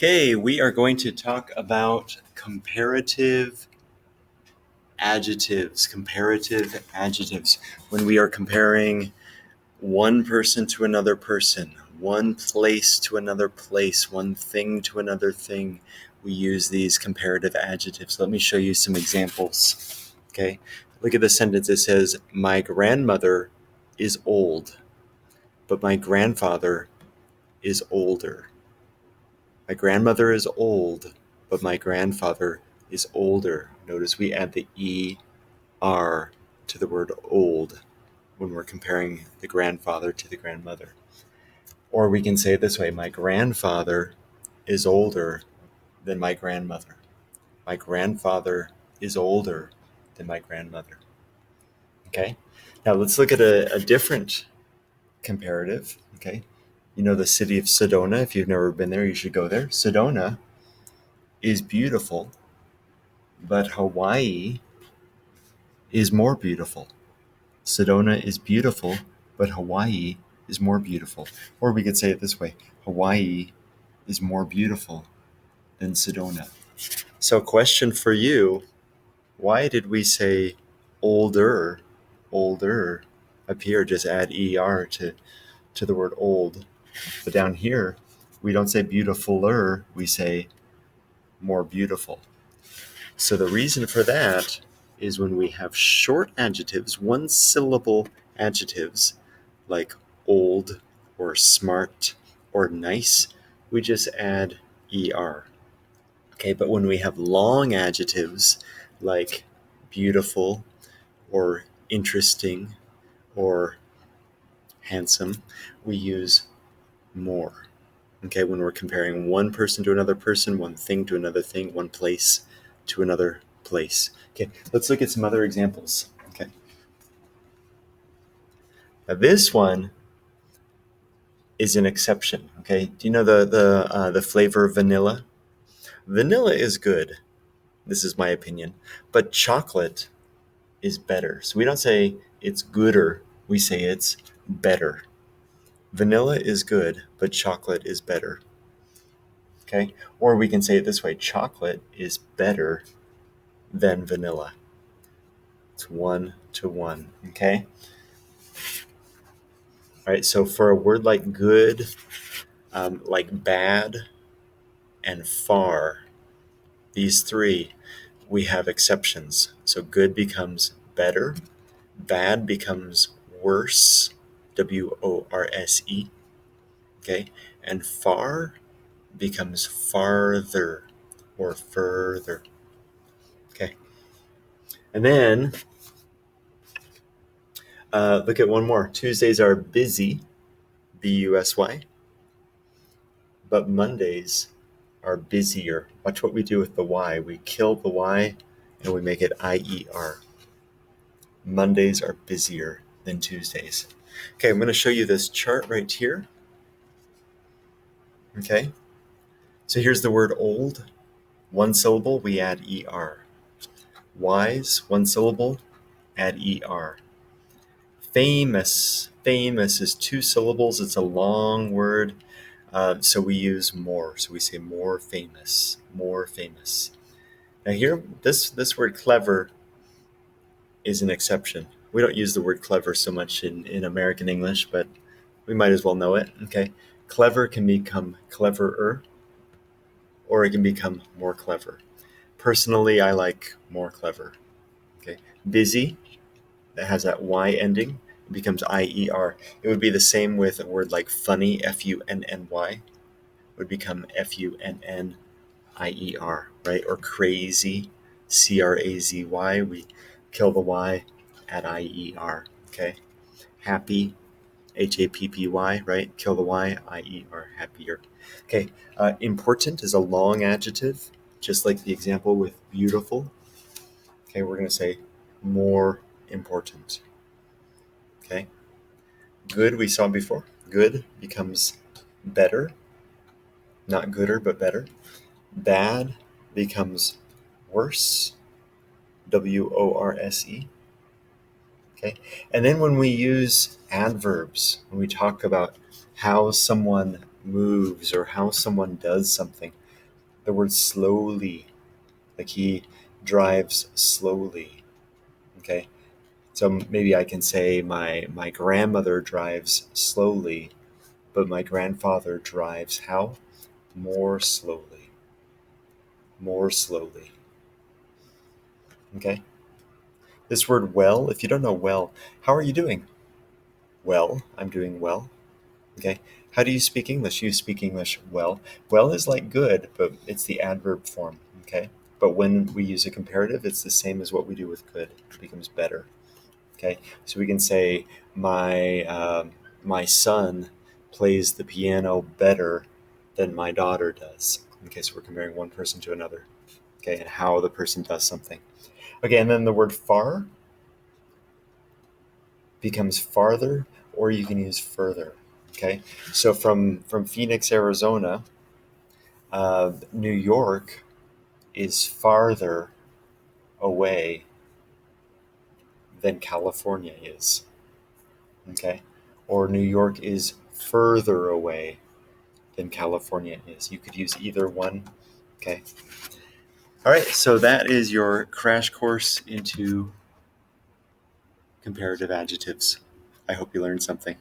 Okay, we are going to talk about comparative adjectives. Comparative adjectives. When we are comparing one person to another person, one place to another place, one thing to another thing, we use these comparative adjectives. Let me show you some examples. Okay, look at the sentence. It says, "My grandmother is old, but my grandfather is older." My grandmother is old, but my grandfather is older. Notice we add the ER to the word old when we're comparing the grandfather to the grandmother. Or we can say it this way, my grandfather is older than my grandmother. My grandfather is older than my grandmother. Okay? Now let's look at a different comparative. Okay? You know the city of Sedona. If you've never been there, you should go there. Sedona is beautiful, but Hawaii is more beautiful. Sedona is beautiful, but Hawaii is more beautiful. Or we could say it this way, Hawaii is more beautiful than Sedona. So question for you, why did we say older up here? Just add ER to the word old. But down here, we don't say beautifuler, we say more beautiful. So the reason for that is when we have short adjectives, one syllable adjectives like old or smart or nice, we just add ER. Okay, but when we have long adjectives like beautiful or interesting or handsome, we use more. Okay, when we're comparing one person to another person, one thing to another thing, one place to another place. Okay, let's look at some other examples. Okay, now this one is an exception. Okay, do you know the flavor of vanilla? Vanilla is good. This is my opinion, but chocolate is better. So we don't say it's gooder. We say it's better. Vanilla is good, but chocolate is better. Okay, or we can say it this way: chocolate is better than vanilla. It's 1-to-1, okay? All right, so for a word like good, like bad, and far, these three, we have exceptions. So good becomes better, bad becomes worse, WORSE, okay? And far becomes farther or further, okay? And then look at one more. Tuesdays are busy, BUSY, but Mondays are busier. Watch what we do with the Y. We kill the Y and we make it IER. Mondays are busier than Tuesdays. Okay, I'm going to show you this chart right here. Okay, so here's the word old. One syllable, we add ER. Wise, one syllable, add ER. Famous is two syllables. It's a long word, so we use more. So we say more famous, more famous. Now here, this word clever is an exception. We don't use the word clever so much in American English, but we might as well know it. Okay, clever can become cleverer, or it can become more clever. Personally, I like more clever. Okay, busy, that has that Y ending, it becomes IER. It would be the same with a word like funny, FUNNY, would become FUNNIER, right? Or crazy, CRAZY, we kill the Y, add IER, okay? Happy, HAPPY, right? Kill the Y, IER, happier. Okay, important is a long adjective, just like the example with beautiful. Okay, we're going to say more important. Okay, good we saw before. Good becomes better, not gooder, but better. Bad becomes worse, WORSE. Okay, and then when we use adverbs, when we talk about how someone moves or how someone does something, The word slowly, like he drives slowly. Okay, so maybe I can say my grandmother drives slowly, but my grandfather drives how? More slowly. More slowly. Okay? This word well, if you don't know well, how are you doing? Well, I'm doing well. Okay? How do you speak English? You speak English well. Well is like good, but it's the adverb form. Okay? But when we use a comparative, it's the same as what we do with good. It becomes better. Okay? So we can say, my son plays the piano better than my daughter does. Okay, so we're comparing one person to another. Okay, and how the person does something. Okay, and then the word far becomes farther, or you can use further. Okay, so from Phoenix, Arizona, New York is farther away than California is. Okay, or New York is further away than California is. You could use either one. Okay. All right, so that is your crash course into comparative adjectives. I hope you learned something.